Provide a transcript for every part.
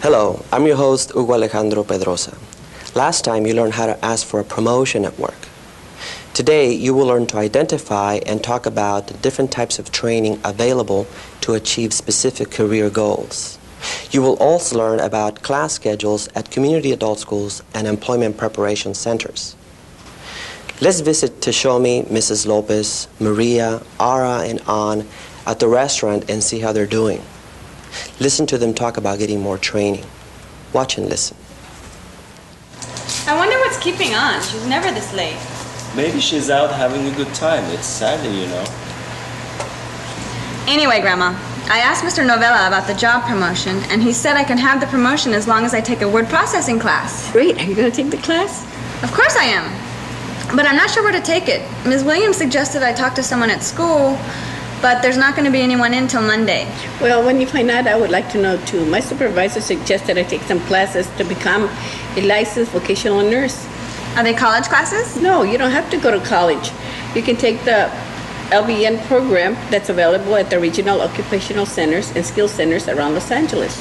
Hello, I'm your host, Hugo Alejandro Pedrosa. Last time you learned how to ask for a promotion at work. Today you will learn to identify and talk about the different types of training available to achieve specific career goals. You will also learn about class schedules at community adult schools and employment preparation centers. Let's visit Tashomi, Mrs. Lopez, Maria, Ara, and An at the restaurant and see how they're doing. Listen to them talk about getting more training. Watch and listen. I wonder what's keeping on. She's never this late. Maybe she's out having a good time. It's Saturday, you know. Anyway, Grandma, I asked Mr. Novella about the job promotion, and he said I can have the promotion as long as I take a word processing class. Great. Are you going to take the class? Of course I am. But I'm not sure where to take it. Ms. Williams suggested I talk to someone at school, but there's not going to be anyone in till Monday. Well, when you find out, I would like to know, too. My supervisor suggested I take some classes to become a licensed vocational nurse. Are they college classes? No, you don't have to go to college. You can take the LVN program that's available at the regional occupational centers and skill centers around Los Angeles.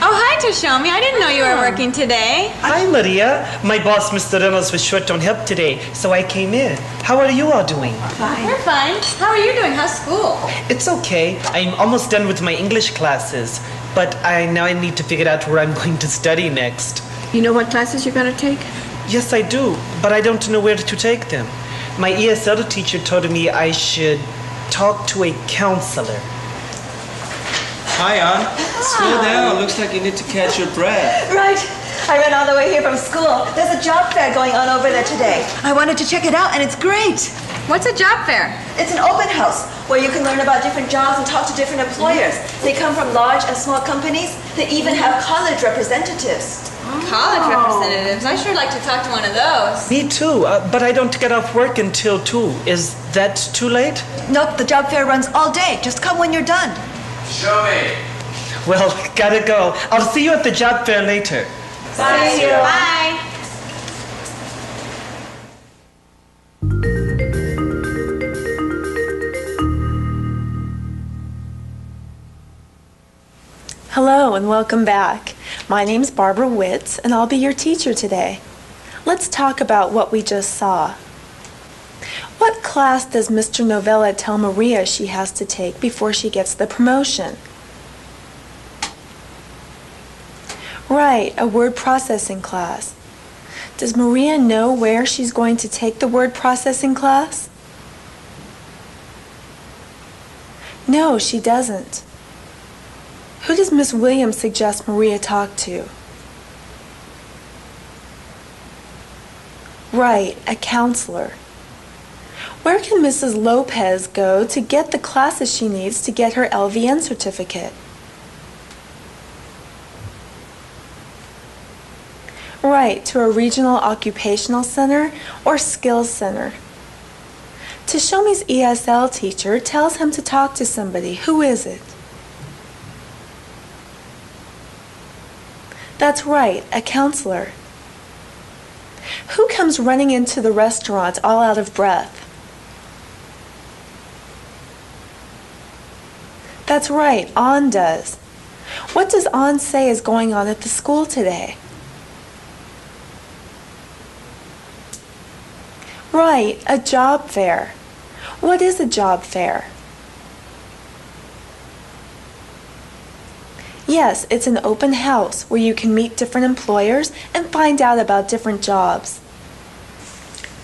Oh, hi, Tashomi. I didn't know you were working today. Hi, Maria. My boss, Mr. Reynolds, was short on help today, so I came in. How are you all doing? Fine. We're fine. How are you doing? How's school? It's okay. I'm almost done with my English classes, but now I need to figure out where I'm going to study next. You know what classes you're going to take? Yes, I do, but I don't know where to take them. My ESL teacher told me I should talk to a counselor. Hi, Ann. Slow down. Looks like you need to catch your breath. Right. I ran all the way here from school. There's a job fair going on over there today. I wanted to check it out, and it's great. What's a job fair? It's an open house where you can learn about different jobs and talk to different employers. They come from large and small companies. They even have college representatives. College representatives? I sure like to talk to one of those. Me too, but I don't get off work until 2. Is that too late? Nope, the job fair runs all day. Just come when you're done. Show me. Well, gotta go. I'll see you at the job fair later. Bye. See you. Bye. Hello and welcome back. My name's Barbara Witz and I'll be your teacher today. Let's talk about what we just saw. What class does Mr. Novella tell Maria she has to take before she gets the promotion? Right, a word processing class. Does Maria know where she's going to take the word processing class? No, she doesn't. Who does Miss Williams suggest Maria talk to? Right, a counselor. Where can Mrs. Lopez go to get the classes she needs to get her LVN certificate? Right, to a regional occupational center or skills center. Tashomi's ESL teacher tells him to talk to somebody. Who is it? That's right, a counselor. Who comes running into the restaurant all out of breath? That's right, An does. What does An say is going on at the school today? Right, a job fair. What is a job fair? Yes, it's an open house where you can meet different employers and find out about different jobs.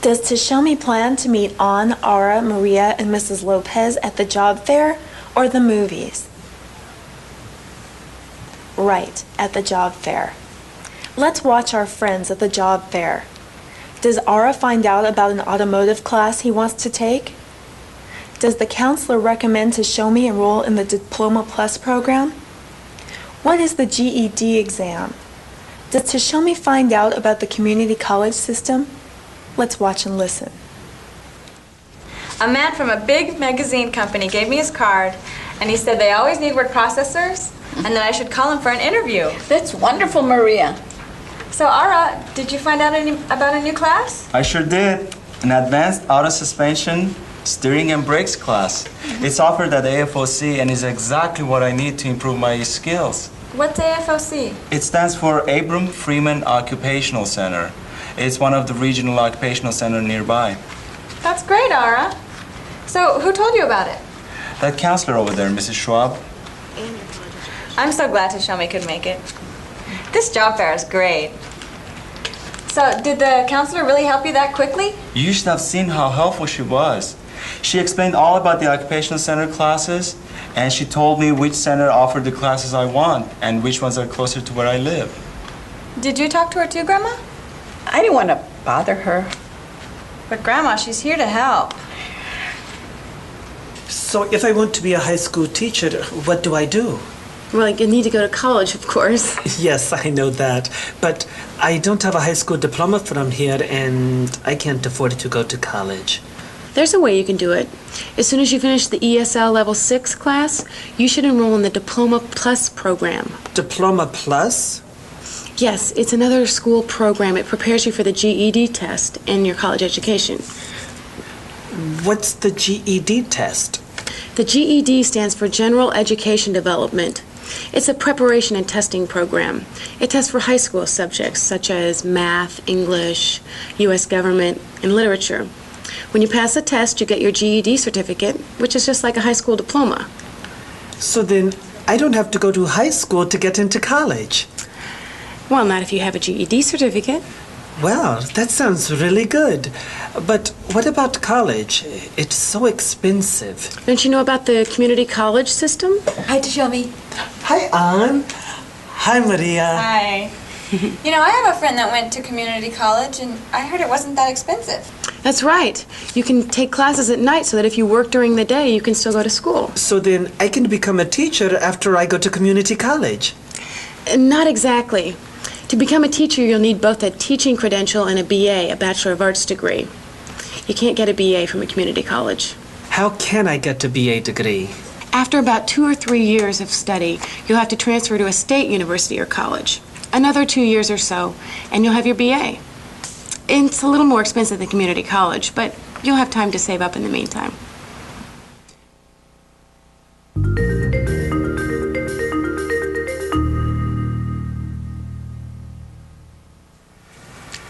Does Tashomi plan to meet An, Ara, Maria, and Mrs. Lopez at the job fair or the movies? Right, at the job fair. Let's watch our friends at the job fair. Does Ara find out about an automotive class he wants to take? Does the counselor recommend Tashomi enroll in the Diploma Plus program? What is the GED exam? Does Tashomi find out about the community college system? Let's watch and listen. A man from a big magazine company gave me his card, and he said they always need word processors, and that I should call him for an interview. That's wonderful, Maria. So, Ara, did you find out about a new class? I sure did. An advanced auto suspension Steering and brakes class. It's offered at AFOC and is exactly what I need to improve my skills. What's AFOC? It stands for Abram Freeman Occupational Center. It's one of the regional occupational centers nearby. That's great, Ara. So, who told you about it? That counselor over there, Mrs. Schwab. I'm so glad Tashomi could make it. This job fair is great. So, did the counselor really help you that quickly? You should have seen how helpful she was. She explained all about the occupational center classes, and she told me which center offered the classes I want and which ones are closer to where I live. Did you talk to her too, Grandma? I didn't want to bother her. But Grandma, she's here to help. So if I want to be a high school teacher, what do I do? Well, you need to go to college, of course. Yes, I know that. But I don't have a high school diploma from here, and I can't afford to go to college. There's a way you can do it. As soon as you finish the ESL Level 6 class, you should enroll in the Diploma Plus program. Diploma Plus? Yes, it's another school program. It prepares you for the GED test in your college education. What's the GED test? The GED stands for General Education Development. It's a preparation and testing program. It tests for high school subjects such as math, English, U.S. government, and literature. When you pass the test, you get your GED certificate, which is just like a high school diploma. So then I don't have to go to high school to get into college. Well, not if you have a GED certificate. Well, that sounds really good. But what about college? It's so expensive. Don't you know about the community college system? Hi, Tashomi. Hi, Ann. Hi, Maria. Hi. You know, I have a friend that went to community college, and I heard it wasn't that expensive. That's right. You can take classes at night so that if you work during the day, you can still go to school. So then I can become a teacher after I go to community college? Not exactly. To become a teacher, you'll need both a teaching credential and a BA, a Bachelor of Arts degree. You can't get a BA from a community college. How can I get a BA degree? After about 2 or 3 years of study, you'll have to transfer to a state university or college. Another 2 years or so, and you'll have your BA. It's a little more expensive than community college, but you'll have time to save up in the meantime.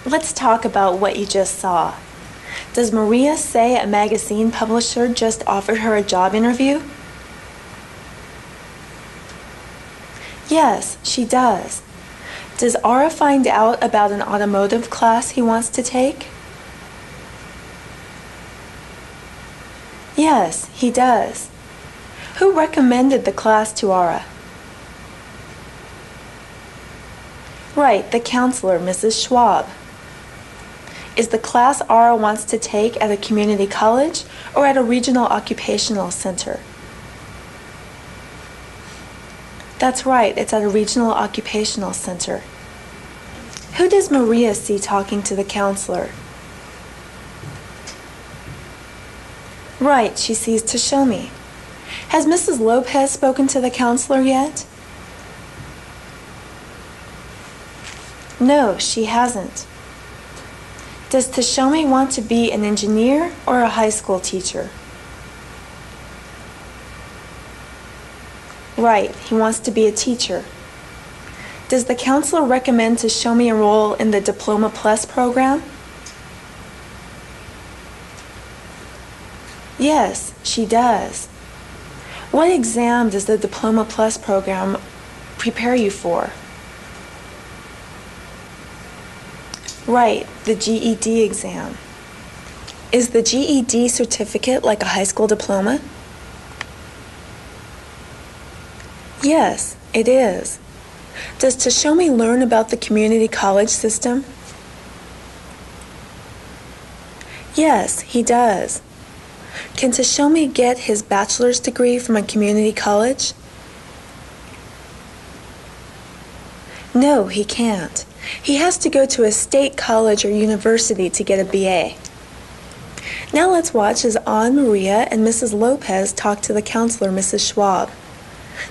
Let's talk about what you just saw. Does Maria say a magazine publisher just offered her a job interview? Yes, she does. Does Ara find out about an automotive class he wants to take? Yes, he does. Who recommended the class to Ara? Right, the counselor, Mrs. Schwab. Is the class Ara wants to take at a community college or at a regional occupational center? That's right, it's at a regional occupational center. Who does Maria see talking to the counselor? Right, she sees Tashomi. Has Mrs. Lopez spoken to the counselor yet? No, she hasn't. Does Tashomi want to be an engineer or a high school teacher? Right, he wants to be a teacher. Does the counselor recommend Tashomi enroll in the Diploma Plus program? Yes, she does. What exam does the Diploma Plus program prepare you for? Right, the GED exam. Is the GED certificate like a high school diploma? Yes, it is. Does Tashomi learn about the community college system? Yes, he does. Can Tashomi get his bachelor's degree from a community college? No, he can't. He has to go to a state college or university to get a BA. Now let's watch as Ann Maria and Mrs. Lopez talk to the counselor, Mrs. Schwab.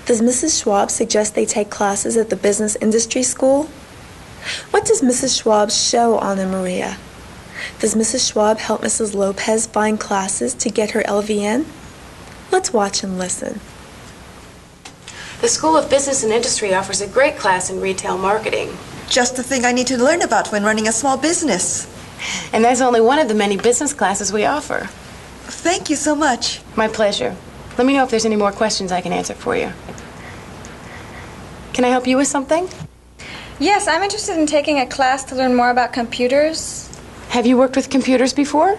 Does Mrs. Schwab suggest they take classes at the business industry school? What does Mrs. Schwab show Ann and Maria? Does Mrs. Schwab help Mrs. Lopez find classes to get her LVN? Let's watch and listen. The School of Business and Industry offers a great class in retail marketing. Just the thing I need to learn about when running a small business. And that's only one of the many business classes we offer. Thank you so much. My pleasure. Let me know if there's any more questions I can answer for you. Can I help you with something? Yes, I'm interested in taking a class to learn more about computers. Have you worked with computers before?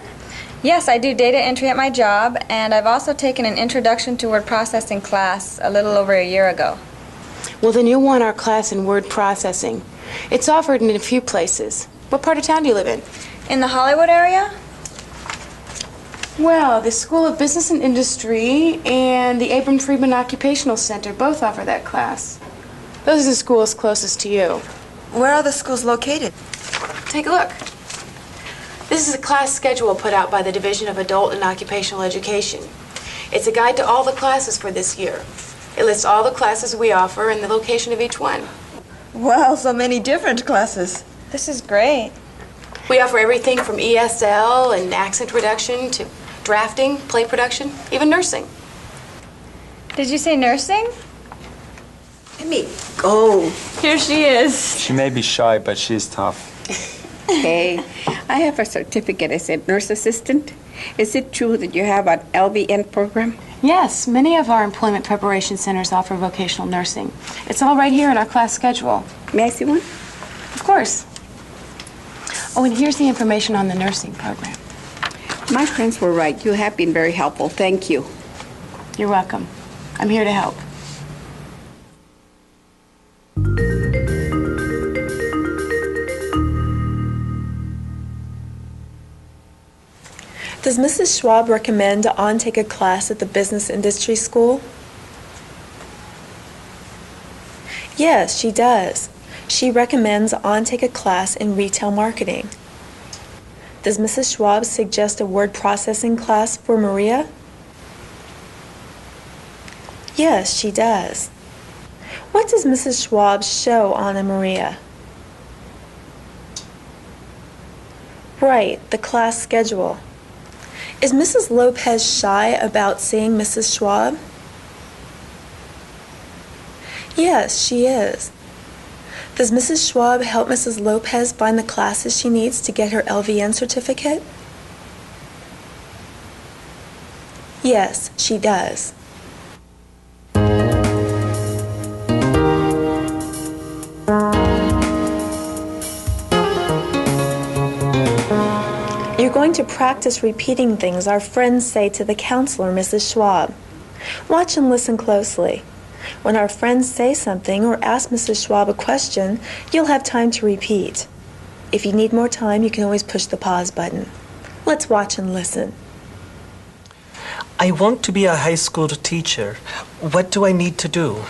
Yes, I do data entry at my job, and I've also taken an introduction to word processing class a little over a year ago. Well, then you'll want our class in word processing. It's offered in a few places. What part of town do you live in? In the Hollywood area? Well, the School of Business and Industry and the Abram Friedman Occupational Center both offer that class. Those are the schools closest to you. Where are the schools located? Take a look. This is a class schedule put out by the Division of Adult and Occupational Education. It's a guide to all the classes for this year. It lists all the classes we offer and the location of each one. Wow, so many different classes. This is great. We offer everything from ESL and accent reduction to drafting, play production, even nursing. Did you say nursing? Let me go. Here she is. She may be shy, but she's tough. Hey, I have a certificate as a nurse assistant. Is it true that you have an LVN program? Yes, many of our employment preparation centers offer vocational nursing. It's all right here in our class schedule. May I see one? Of course. Oh, and here's the information on the nursing program. My friends were right. You have been very helpful. Thank you. You're welcome. I'm here to help. Does Mrs. Schwab recommend An take a class at the Business Industry School? Yes, she does. She recommends An take a class in retail marketing. Does Mrs. Schwab suggest a word processing class for Maria? Yes, she does. What does Mrs. Schwab show Anna and Maria? Right, the class schedule. Is Mrs. Lopez shy about seeing Mrs. Schwab? Yes, she is. Does Mrs. Schwab help Mrs. Lopez find the classes she needs to get her LVN certificate? Yes, she does. You're going to practice repeating things our friends say to the counselor, Mrs. Schwab. Watch and listen closely. When our friends say something or ask Mrs. Schwab a question, you'll have time to repeat. If you need more time, you can always push the pause button. Let's watch and listen. I want to be a high school teacher. What do I need to do?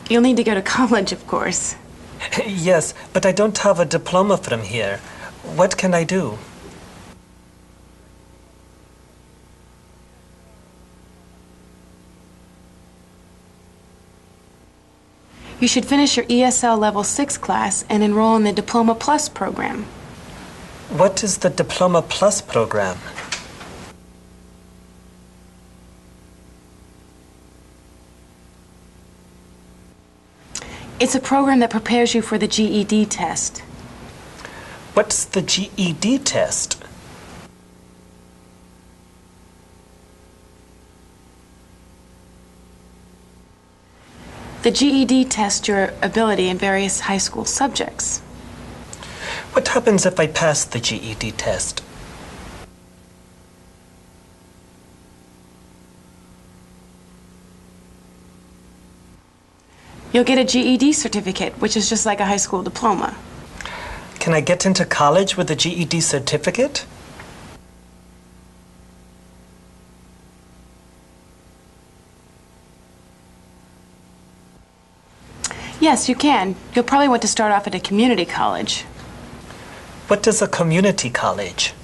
You'll need to go to college, of course. Yes, but I don't have a diploma from here. What can I do? You should finish your ESL Level 6 class and enroll in the Diploma Plus program. What is the Diploma Plus program? It's a program that prepares you for the GED test. What's the GED test? The GED tests your ability in various high school subjects. What happens if I pass the GED test? You'll get a GED certificate, which is just like a high school diploma. Can I get into college with a GED certificate? Yes, you can. You'll probably want to start off at a community college. What is a community college?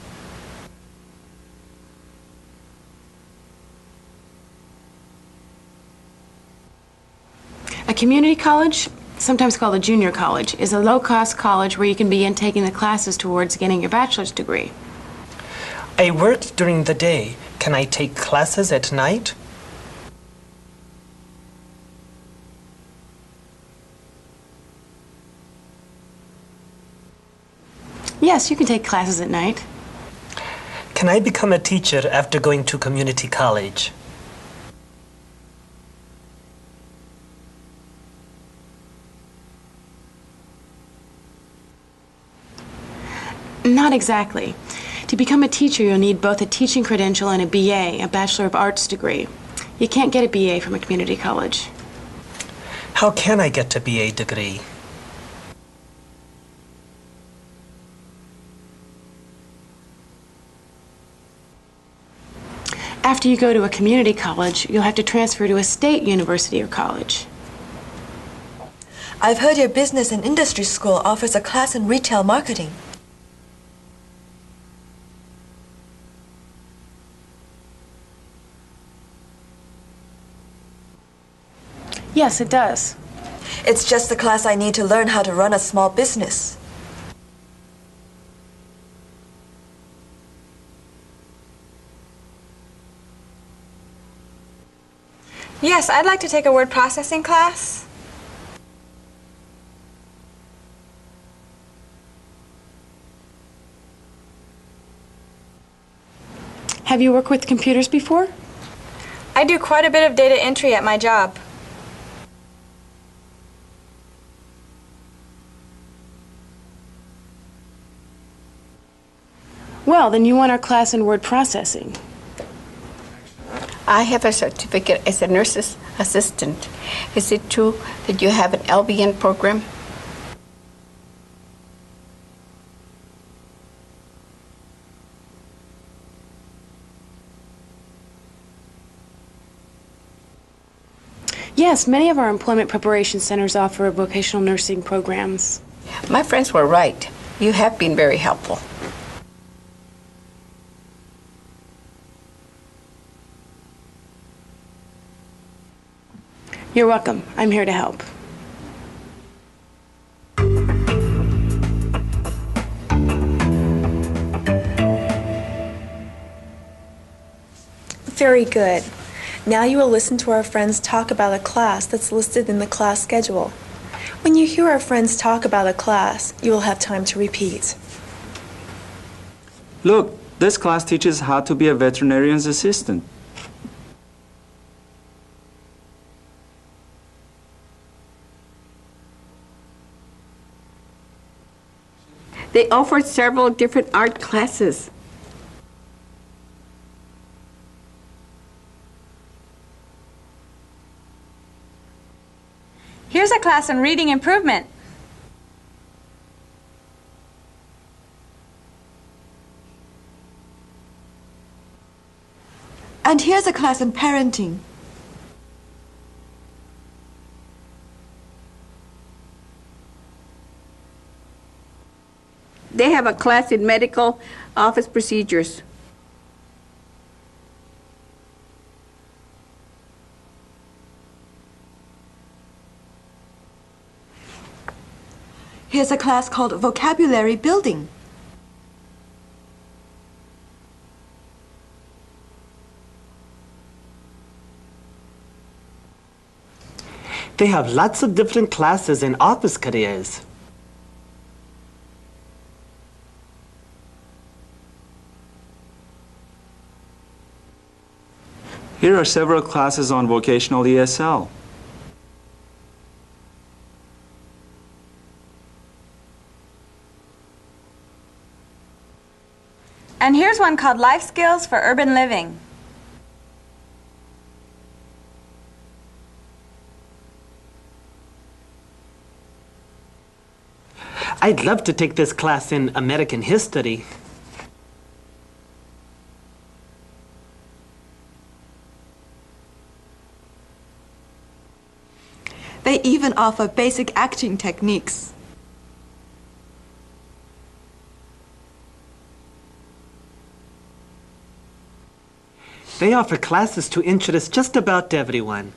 community college, sometimes called a junior college, is a low-cost college where you can begin taking the classes towards getting your bachelor's degree. I work during the day. Can I take classes at night? Yes, you can take classes at night. Can I become a teacher after going to community college? Not exactly. To become a teacher, you'll need both a teaching credential and a BA, a Bachelor of Arts degree. You can't get a BA from a community college. How can I get a BA degree? After you go to a community college, you'll have to transfer to a state university or college. I've heard your business and industry school offers a class in retail marketing. Yes, it does. It's just the class I need to learn how to run a small business. Yes, I'd like to take a word processing class. Have you worked with computers before? I do quite a bit of data entry at my job. Well, then you want our class in word processing. I have a certificate as a nurse's assistant. Is it true that you have an LVN program? Yes, many of our employment preparation centers offer vocational nursing programs. My friends were right. You have been very helpful. You're welcome. I'm here to help. Very good. Now you will listen to our friends talk about a class that's listed in the class schedule. When you hear our friends talk about a class, you will have time to repeat. Look, this class teaches how to be a veterinarian's assistant. They offer several different art classes. Here's a class in reading improvement. And here's a class in parenting. They have a class in medical office procedures. Here's a class called vocabulary building. They have lots of different classes in office careers. Here are several classes on vocational ESL. And here's one called Life Skills for Urban Living. I'd love to take this class in American history. They even offer basic acting techniques. They offer classes to interest just about everyone.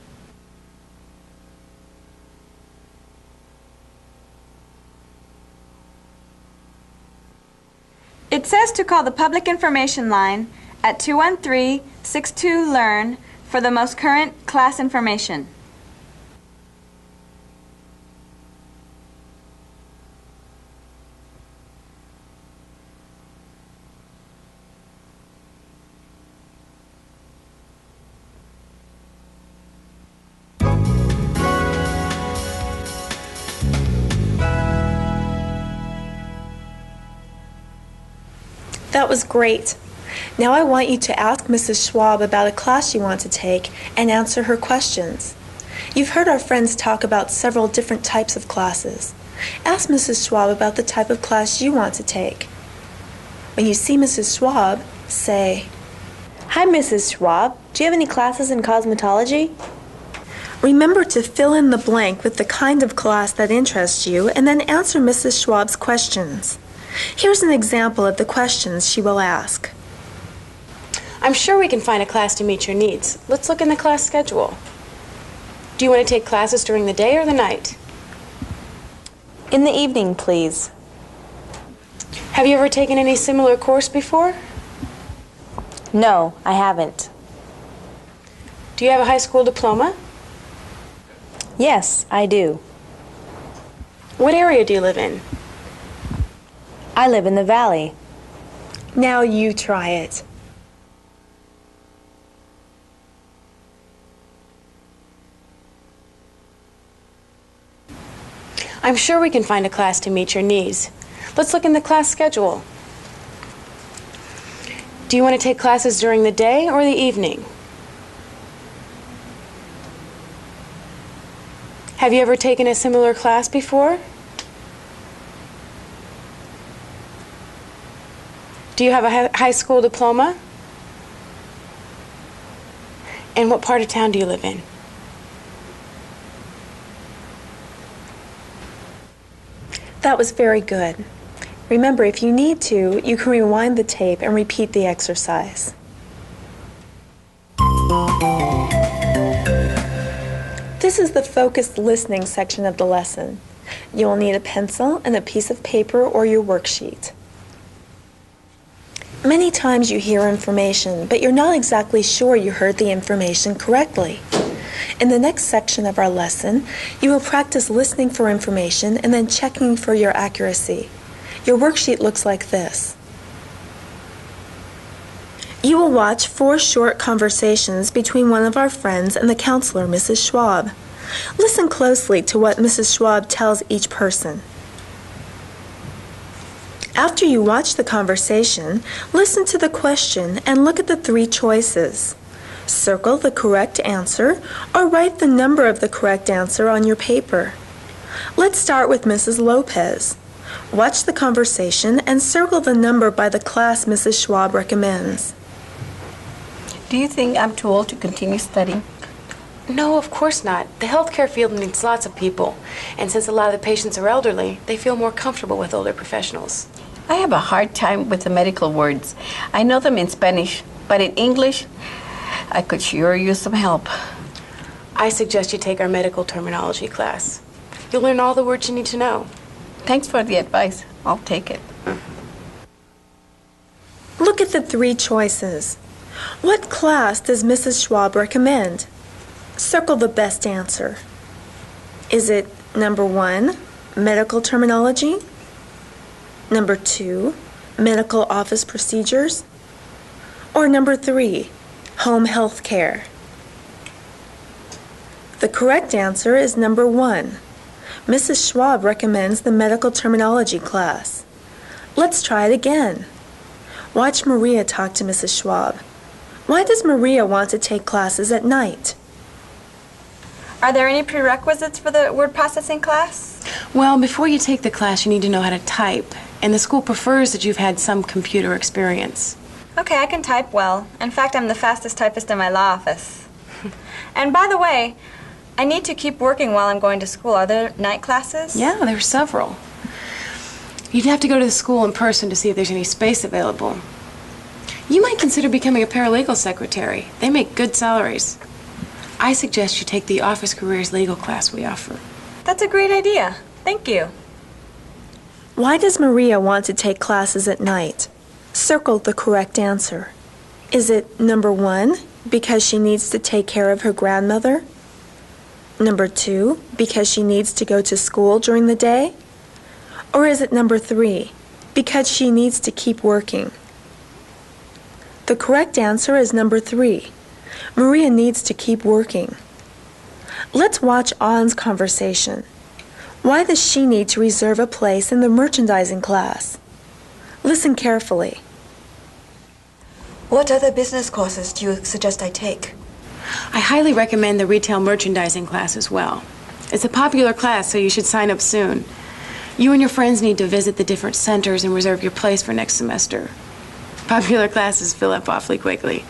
It says to call the Public Information Line at 213-62-LEARN for the most current class information. That was great. Now I want you to ask Mrs. Schwab about a class you want to take and answer her questions. You've heard our friends talk about several different types of classes. Ask Mrs. Schwab about the type of class you want to take. When you see Mrs. Schwab, say, "Hi, Mrs. Schwab. Do you have any classes in cosmetology?" Remember to fill in the blank with the kind of class that interests you and then answer Mrs. Schwab's questions. Here's an example of the questions she will ask. I'm sure we can find a class to meet your needs. Let's look in the class schedule. Do you want to take classes during the day or the night? In the evening, please. Have you ever taken any similar course before? No, I haven't. Do you have a high school diploma? Yes, I do. What area do you live in? I live in the valley. Now you try it. I'm sure we can find a class to meet your needs. Let's look in the class schedule. Do you want to take classes during the day or the evening? Have you ever taken a similar class before? Do you have a high school diploma? And what part of town do you live in? That was very good. Remember, if you need to, you can rewind the tape and repeat the exercise. This is the focused listening section of the lesson. You will need a pencil and a piece of paper or your worksheet. Many times you hear information, but you're not exactly sure you heard the information correctly. In the next section of our lesson, you will practice listening for information and then checking for your accuracy. Your worksheet looks like this. You will watch 4 short conversations between one of our friends and the counselor, Mrs. Schwab. Listen closely to what Mrs. Schwab tells each person. After you watch the conversation, listen to the question and look at the 3 choices. Circle the correct answer or write the number of the correct answer on your paper. Let's start with Mrs. Lopez. Watch the conversation and circle the number by the class Mrs. Schwab recommends. Do you think I'm too old to continue studying? No, of course not. The healthcare field needs lots of people. And since a lot of the patients are elderly, they feel more comfortable with older professionals. I have a hard time with the medical words. I know them in Spanish, but in English, I could sure use some help. I suggest you take our medical terminology class. You'll learn all the words you need to know. Thanks for the advice. I'll take it. Look at the 3 choices. What class does Mrs. Schwab recommend? Circle the best answer. Is it number 1, medical terminology? Number 2, medical office procedures? Or number 3, home health care? The correct answer is number 1. Mrs. Schwab recommends the medical terminology class. Let's try it again. Watch Maria talk to Mrs. Schwab. Why does Maria want to take classes at night? Are there any prerequisites for the word processing class? Well, before you take the class, you need to know how to type. And the school prefers that you've had some computer experience. Okay, I can type well. In fact, I'm the fastest typist in my law office. And by the way, I need to keep working while I'm going to school. Are there night classes? Yeah, there are several. You'd have to go to the school in person to see if there's any space available. You might consider becoming a paralegal secretary. They make good salaries. I suggest you take the Office Careers Legal class we offer. That's a great idea. Thank you. Why does Maria want to take classes at night? Circle the correct answer. Is it number 1, because she needs to take care of her grandmother? Number 2, because she needs to go to school during the day? Or is it number 3, because she needs to keep working? The correct answer is number 3. Maria needs to keep working. Let's watch Ann's conversation. Why does she need to reserve a place in the merchandising class? Listen carefully. What other business courses do you suggest I take? I highly recommend the retail merchandising class as well. It's a popular class, so you should sign up soon. You and your friends need to visit the different centers and reserve your place for next semester. Popular classes fill up awfully quickly.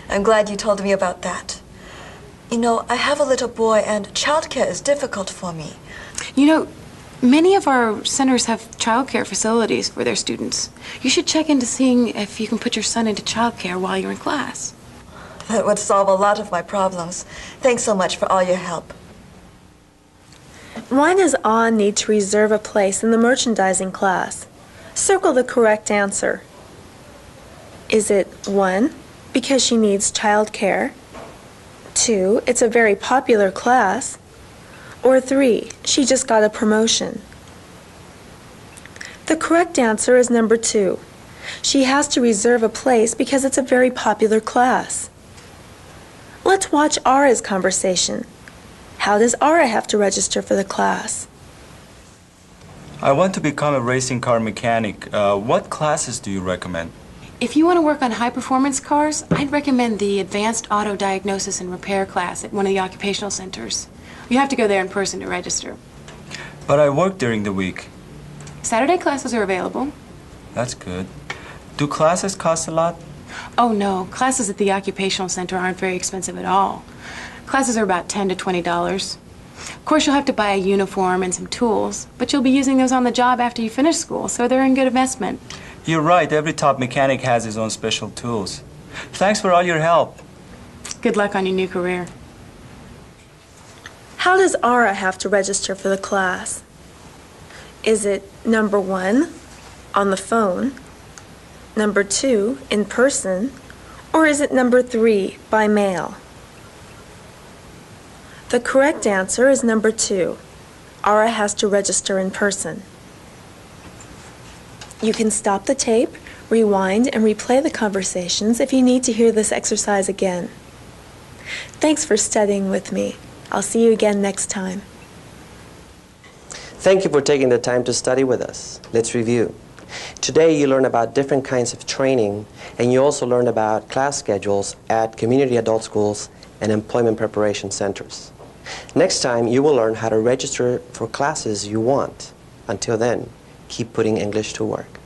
I'm glad you told me about that. You know, I have a little boy and childcare is difficult for me. You know, many of our centers have childcare facilities for their students. You should check into seeing if you can put your son into childcare while you're in class. That would solve a lot of my problems. Thanks so much for all your help. Why does Ann need to reserve a place in the merchandising class? Circle the correct answer. Is it 1, because she needs childcare? 2, it's a very popular class? Or 3, she just got a promotion? The correct answer is number 2. She has to reserve a place because it's a very popular class. Let's watch Ara's conversation. How does Ara have to register for the class? I want to become a racing car mechanic. What classes do you recommend? If you want to work on high-performance cars, I'd recommend the Advanced Auto Diagnosis and Repair class at one of the occupational centers. You have to go there in person to register. But I work during the week. Saturday classes are available. That's good. Do classes cost a lot? Oh, no. Classes at the occupational center aren't very expensive at all. Classes are about $10 to $20. Of course, you'll have to buy a uniform and some tools, but you'll be using those on the job after you finish school, so they're in good investment. You're right. Every top mechanic has his own special tools. Thanks for all your help. Good luck on your new career. How does Ara have to register for the class? Is it number 1, on the phone, number 2, in person, or is it number 3, by mail? The correct answer is number 2. Ara has to register in person. You can stop the tape, rewind, and replay the conversations if you need to hear this exercise again. Thanks for studying with me. I'll see you again next time. Thank you for taking the time to study with us. Let's review. Today you learn about different kinds of training, and you also learn about class schedules at community adult schools and employment preparation centers. Next time you will learn how to register for classes you want. Until then, keep putting English to work.